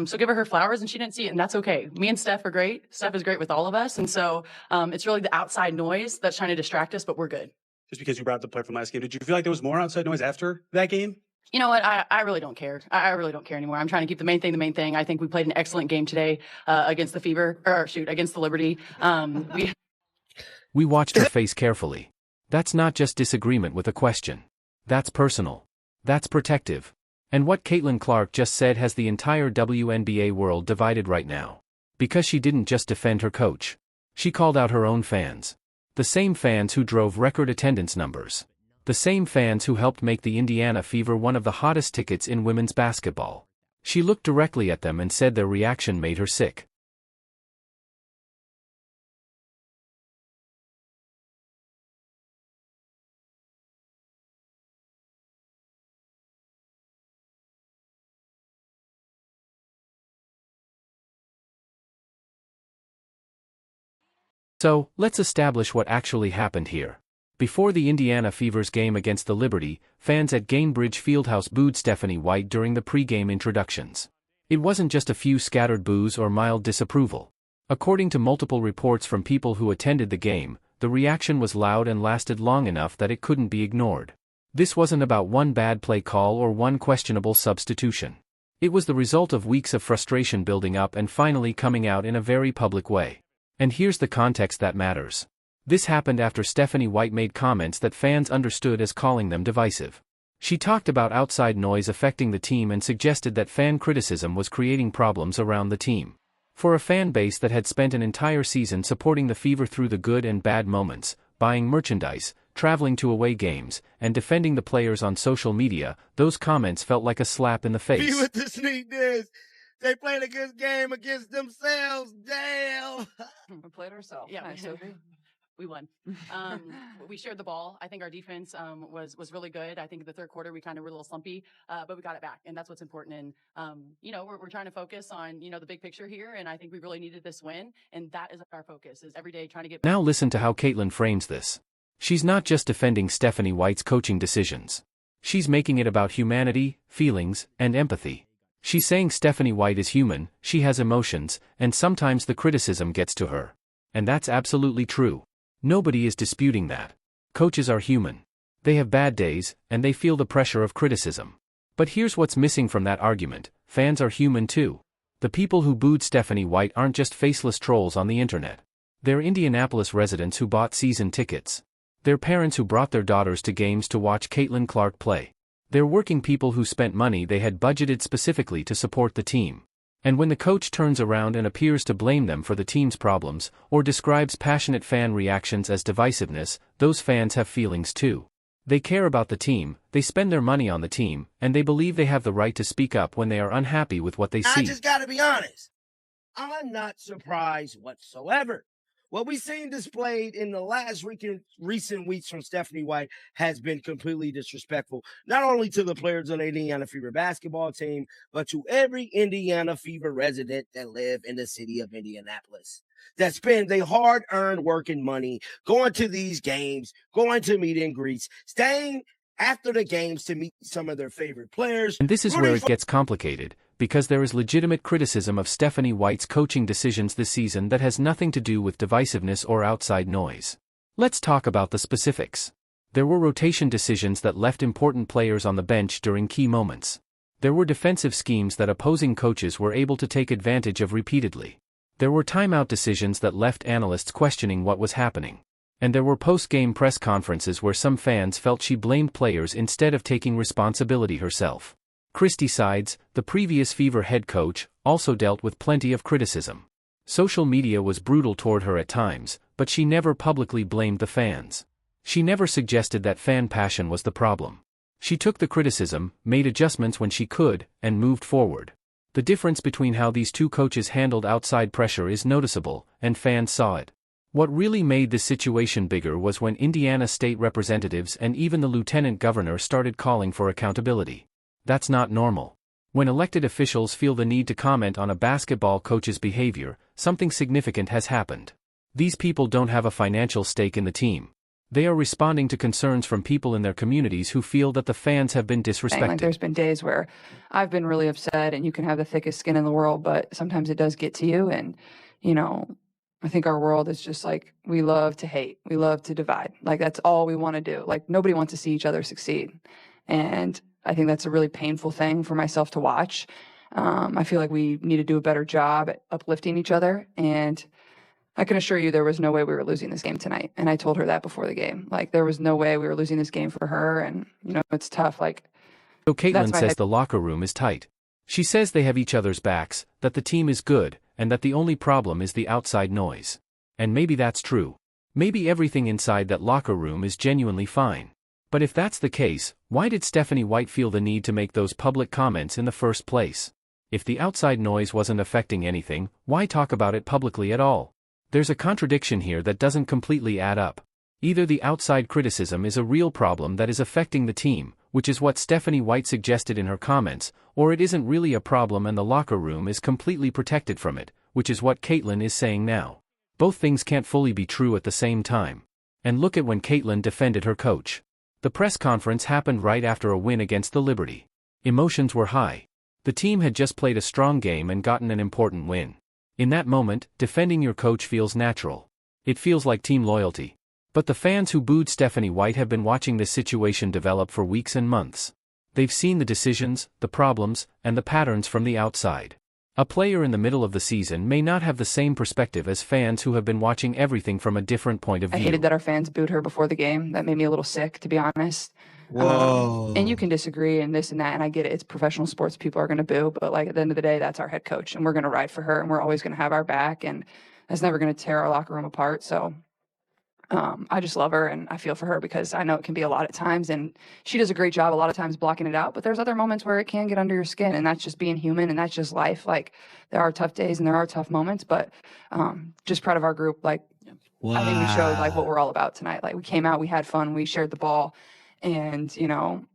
So give her her flowers, and she didn't see it, and that's okay. Me and Steph are great. Steph is great with all of us, and so it's really the outside noise that's trying to distract us, but we're good. Just because you brought up the play from last game, did you feel like there was more outside noise after that game? You know what? I really don't care. I really don't care anymore. I'm trying to keep the main thing the main thing. I think we played an excellent game today against the Fever, or shoot, against the Liberty. We watched her face carefully. That's not just disagreement with a question. That's personal. That's protective. And what Caitlin Clark just said has the entire WNBA world divided right now. Because she didn't just defend her coach. She called out her own fans. The same fans who drove record attendance numbers. The same fans who helped make the Indiana Fever one of the hottest tickets in women's basketball. She looked directly at them and said their reaction made her sick. So, let's establish what actually happened here. Before the Indiana Fever's game against the Liberty, fans at Gainbridge Fieldhouse booed Stephanie White during the pre-game introductions. It wasn't just a few scattered boos or mild disapproval. According to multiple reports from people who attended the game, the reaction was loud and lasted long enough that it couldn't be ignored. This wasn't about one bad play call or one questionable substitution. It was the result of weeks of frustration building up and finally coming out in a very public way. And here's the context that matters. This happened after Stephanie White made comments that fans understood as calling them divisive. She talked about outside noise affecting the team and suggested that fan criticism was creating problems around the team. For a fan base that had spent an entire season supporting the Fever through the good and bad moments, buying merchandise, traveling to away games, and defending the players on social media, those comments felt like a slap in the face. Be with the sneak this. They played a good game against themselves. Damn. We played ourselves. Yeah, Nice, Sophie. we won. We shared the ball. I think our defense was really good. I think in the third quarter we kind of were a little slumpy, but we got it back, and that's what's important. And we're trying to focus on the big picture here, and I think we really needed this win, and that is our focus: is every day trying to get. Now listen to how Caitlin frames this. She's not just defending Stephanie White's coaching decisions. She's making it about humanity, feelings, and empathy. She's saying Stephanie White is human, she has emotions, and sometimes the criticism gets to her. And that's absolutely true. Nobody is disputing that. Coaches are human. They have bad days, and they feel the pressure of criticism. But here's what's missing from that argument: fans are human too. The people who booed Stephanie White aren't just faceless trolls on the internet. They're Indianapolis residents who bought season tickets. They're parents who brought their daughters to games to watch Caitlin Clark play. They're working people who spent money they had budgeted specifically to support the team. And when the coach turns around and appears to blame them for the team's problems, or describes passionate fan reactions as divisiveness, those fans have feelings too. They care about the team, they spend their money on the team, and they believe they have the right to speak up when they are unhappy with what they see. I just gotta be honest. I'm not surprised whatsoever. What we've seen displayed in the last recent weeks from Stephanie White has been completely disrespectful, not only to the players on the Indiana Fever basketball team, but to every Indiana Fever resident that live in the city of Indianapolis, that spend their hard-earned working money going to these games, going to meet and greets, staying after the games to meet some of their favorite players. And this is where it gets complicated, because there is legitimate criticism of Stephanie White's coaching decisions this season that has nothing to do with divisiveness or outside noise. Let's talk about the specifics. There were rotation decisions that left important players on the bench during key moments. There were defensive schemes that opposing coaches were able to take advantage of repeatedly. There were timeout decisions that left analysts questioning what was happening. And there were post-game press conferences where some fans felt she blamed players instead of taking responsibility herself. Christy Sides, the previous Fever head coach, also dealt with plenty of criticism. Social media was brutal toward her at times, but she never publicly blamed the fans. She never suggested that fan passion was the problem. She took the criticism, made adjustments when she could, and moved forward. The difference between how these two coaches handled outside pressure is noticeable, and fans saw it. What really made this situation bigger was when Indiana state representatives and even the lieutenant governor started calling for accountability. That's not normal. When elected officials feel the need to comment on a basketball coach's behavior, something significant has happened. These people don't have a financial stake in the team. They are responding to concerns from people in their communities who feel that the fans have been disrespected. Like, there's been days where I've been really upset, and you can have the thickest skin in the world, but sometimes it does get to you. And, I think our world is just like, we love to hate. We love to divide. Like, that's all we want to do. Like, nobody wants to see each other succeed. And I think that's a really painful thing for myself to watch. I feel like we need to do a better job at uplifting each other. And I can assure you there was no way we were losing this game tonight. And I told her that before the game. Like, there was no way we were losing this game for her. And, it's tough. Like, so Caitlin says the locker room is tight. She says they have each other's backs, that the team is good, and that the only problem is the outside noise. And maybe that's true. Maybe everything inside that locker room is genuinely fine. But if that's the case, why did Stephanie White feel the need to make those public comments in the first place? If the outside noise wasn't affecting anything, why talk about it publicly at all? There's a contradiction here that doesn't completely add up. Either the outside criticism is a real problem that is affecting the team, which is what Stephanie White suggested in her comments, or it isn't really a problem and the locker room is completely protected from it, which is what Caitlin is saying now. Both things can't fully be true at the same time. And look at when Caitlin defended her coach. The press conference happened right after a win against the Liberty. Emotions were high. The team had just played a strong game and gotten an important win. In that moment, defending your coach feels natural. It feels like team loyalty. But the fans who booed Stephanie White have been watching this situation develop for weeks and months. They've seen the decisions, the problems, and the patterns from the outside. A player in the middle of the season may not have the same perspective as fans who have been watching everything from a different point of view. I hated that our fans booed her before the game. That made me a little sick, to be honest. Whoa. And you can disagree and this and that, and I get it. It's professional sports. People are going to boo, but like at the end of the day, that's our head coach, and we're going to ride for her, and we're always going to have our back, and that's never going to tear our locker room apart. So I just love her, and I feel for her because I know it can be a lot at times, and she does a great job a lot of times blocking it out, but there's other moments where it can get under your skin, and that's just being human, and that's just life. Like, there are tough days and there are tough moments, but just proud of our group. Like, wow. I think we showed like what we're all about tonight. Like, we came out, we had fun, we shared the ball, and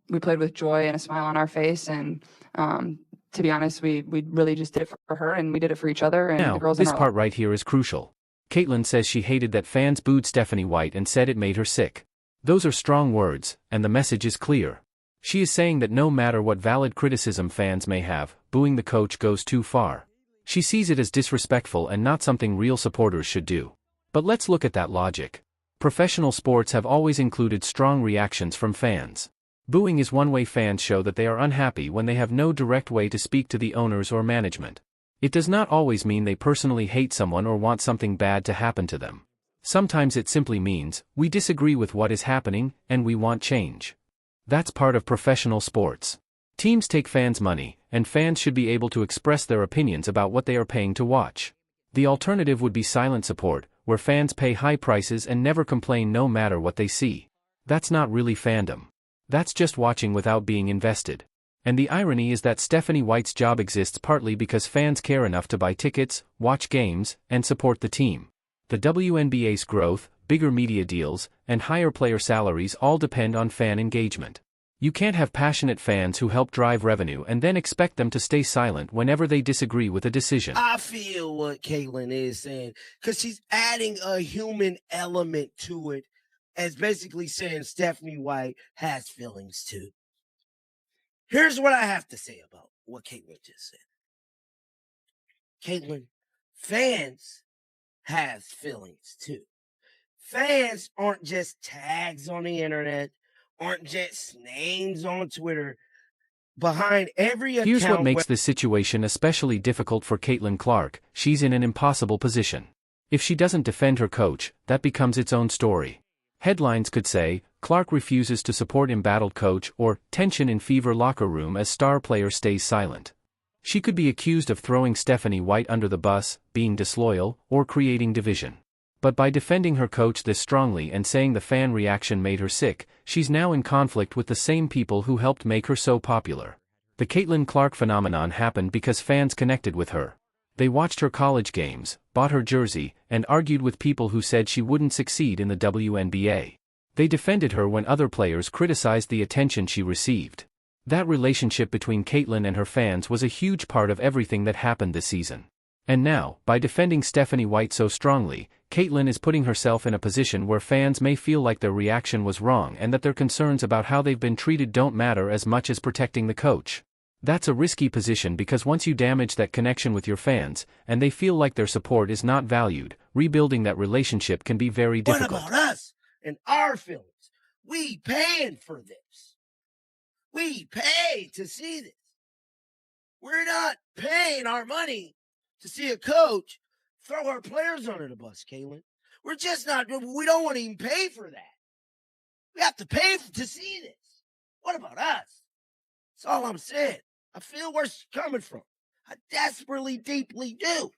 we played with joy and a smile on our face, and to be honest, we really just did it for her, and we did it for each other and now, the girls. This part right here is crucial. Caitlin says she hated that fans booed Stephanie White and said it made her sick. Those are strong words, and the message is clear. She is saying that no matter what valid criticism fans may have, booing the coach goes too far. She sees it as disrespectful and not something real supporters should do. But let's look at that logic. Professional sports have always included strong reactions from fans. Booing is one way fans show that they are unhappy when they have no direct way to speak to the owners or management. It does not always mean they personally hate someone or want something bad to happen to them. Sometimes it simply means, we disagree with what is happening, and we want change. That's part of professional sports. Teams take fans' money, and fans should be able to express their opinions about what they are paying to watch. The alternative would be silent support, where fans pay high prices and never complain no matter what they see. That's not really fandom. That's just watching without being invested. And the irony is that Stephanie White's job exists partly because fans care enough to buy tickets, watch games, and support the team. The WNBA's growth, bigger media deals, and higher player salaries all depend on fan engagement. You can't have passionate fans who help drive revenue and then expect them to stay silent whenever they disagree with a decision. I feel what Caitlin is saying, because she's adding a human element to it, as basically saying Stephanie White has feelings too. Here's what I have to say about what Caitlin just said. Caitlin, fans have feelings too. Fans aren't just tags on the internet, aren't just names on Twitter. Behind every account. Here's what makes this situation especially difficult for Caitlin Clark. She's in an impossible position. If she doesn't defend her coach, that becomes its own story. Headlines could say, Clark refuses to support embattled coach, or tension in Fever locker room as star player stays silent. She could be accused of throwing Stephanie White under the bus, being disloyal, or creating division. But by defending her coach this strongly and saying the fan reaction made her sick, she's now in conflict with the same people who helped make her so popular. The Caitlin Clark phenomenon happened because fans connected with her. They watched her college games, bought her jersey, and argued with people who said she wouldn't succeed in the WNBA. They defended her when other players criticized the attention she received. That relationship between Caitlin and her fans was a huge part of everything that happened this season. And now, by defending Stephanie White so strongly, Caitlin is putting herself in a position where fans may feel like their reaction was wrong and that their concerns about how they've been treated don't matter as much as protecting the coach. That's a risky position because once you damage that connection with your fans, and they feel like their support is not valued, rebuilding that relationship can be very difficult. What about us and our feelings? We paying for this. We pay to see this. We're not paying our money to see a coach throw our players under the bus, Caitlin. We're just not, we don't want to even pay for that. We have to pay to see this. What about us? That's all I'm saying. I feel where she's coming from. I desperately, deeply do.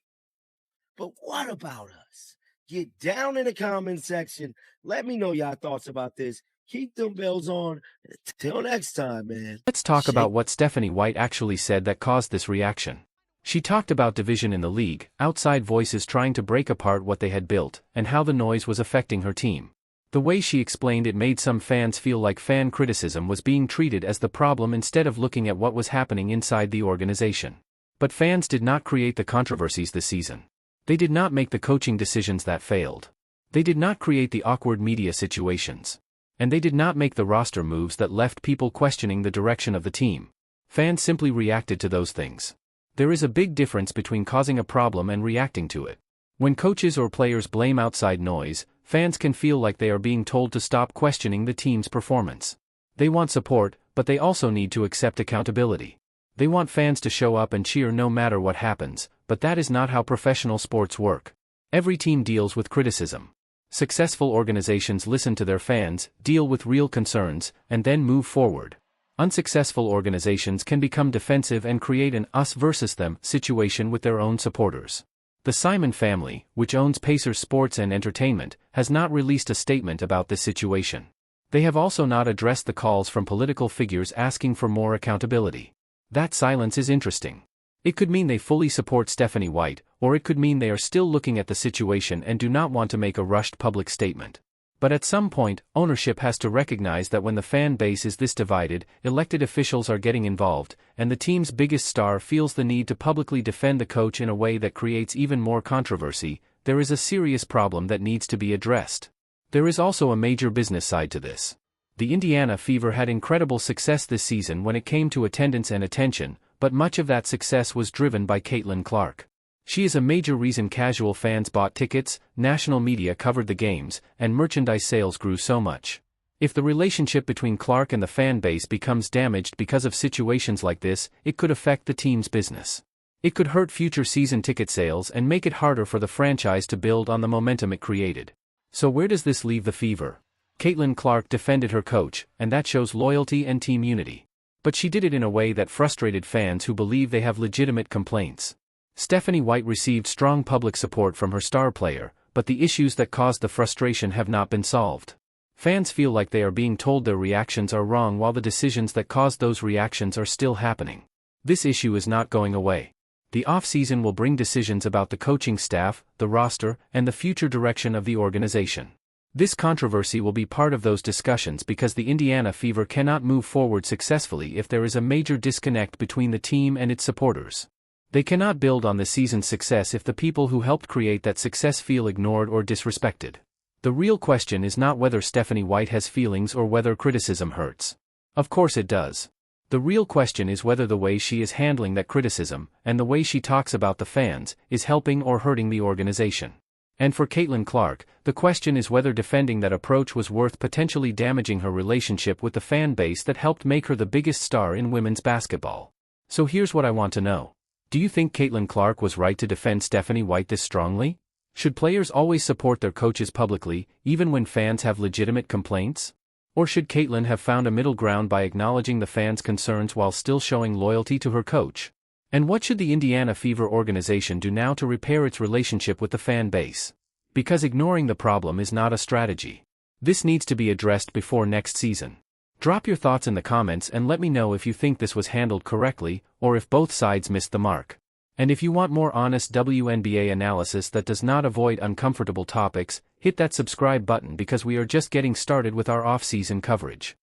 But what about us? Get down in the comment section. Let me know your thoughts about this. Keep them bells on. Until next time, man. Let's talk about what Stephanie White actually said that caused this reaction. She talked about division in the league, outside voices trying to break apart what they had built, and how the noise was affecting her team. The way she explained it made some fans feel like fan criticism was being treated as the problem instead of looking at what was happening inside the organization. But fans did not create the controversies this season. They did not make the coaching decisions that failed. They did not create the awkward media situations. And they did not make the roster moves that left people questioning the direction of the team. Fans simply reacted to those things. There is a big difference between causing a problem and reacting to it. When coaches or players blame outside noise, fans can feel like they are being told to stop questioning the team's performance. They want support, but they also need to accept accountability. They want fans to show up and cheer no matter what happens, but that is not how professional sports work. Every team deals with criticism. Successful organizations listen to their fans, deal with real concerns, and then move forward. Unsuccessful organizations can become defensive and create an us versus them situation with their own supporters. The Simon family, which owns Pacers Sports and Entertainment, has not released a statement about this situation. They have also not addressed the calls from political figures asking for more accountability. That silence is interesting. It could mean they fully support Stephanie White, or it could mean they are still looking at the situation and do not want to make a rushed public statement. But at some point, ownership has to recognize that when the fan base is this divided, elected officials are getting involved, and the team's biggest star feels the need to publicly defend the coach in a way that creates even more controversy, there is a serious problem that needs to be addressed. There is also a major business side to this. The Indiana Fever had incredible success this season when it came to attendance and attention, but much of that success was driven by Caitlin Clark. She is a major reason casual fans bought tickets, national media covered the games, and merchandise sales grew so much. If the relationship between Clark and the fan base becomes damaged because of situations like this, it could affect the team's business. It could hurt future season ticket sales and make it harder for the franchise to build on the momentum it created. So where does this leave the Fever? Caitlin Clark defended her coach, and that shows loyalty and team unity. But she did it in a way that frustrated fans who believe they have legitimate complaints. Stephanie White received strong public support from her star player, but the issues that caused the frustration have not been solved. Fans feel like they are being told their reactions are wrong while the decisions that caused those reactions are still happening. This issue is not going away. The off-season will bring decisions about the coaching staff, the roster, and the future direction of the organization. This controversy will be part of those discussions because the Indiana Fever cannot move forward successfully if there is a major disconnect between the team and its supporters. They cannot build on the season's success if the people who helped create that success feel ignored or disrespected. The real question is not whether Stephanie White has feelings or whether criticism hurts. Of course it does. The real question is whether the way she is handling that criticism, and the way she talks about the fans, is helping or hurting the organization. And for Caitlin Clark, the question is whether defending that approach was worth potentially damaging her relationship with the fan base that helped make her the biggest star in women's basketball. So here's what I want to know. Do you think Caitlin Clark was right to defend Stephanie White this strongly? Should players always support their coaches publicly, even when fans have legitimate complaints? Or should Caitlin have found a middle ground by acknowledging the fans' concerns while still showing loyalty to her coach? And what should the Indiana Fever organization do now to repair its relationship with the fan base? Because ignoring the problem is not a strategy. This needs to be addressed before next season. Drop your thoughts in the comments and let me know if you think this was handled correctly, or if both sides missed the mark. And if you want more honest WNBA analysis that does not avoid uncomfortable topics, hit that subscribe button because we are just getting started with our off-season coverage.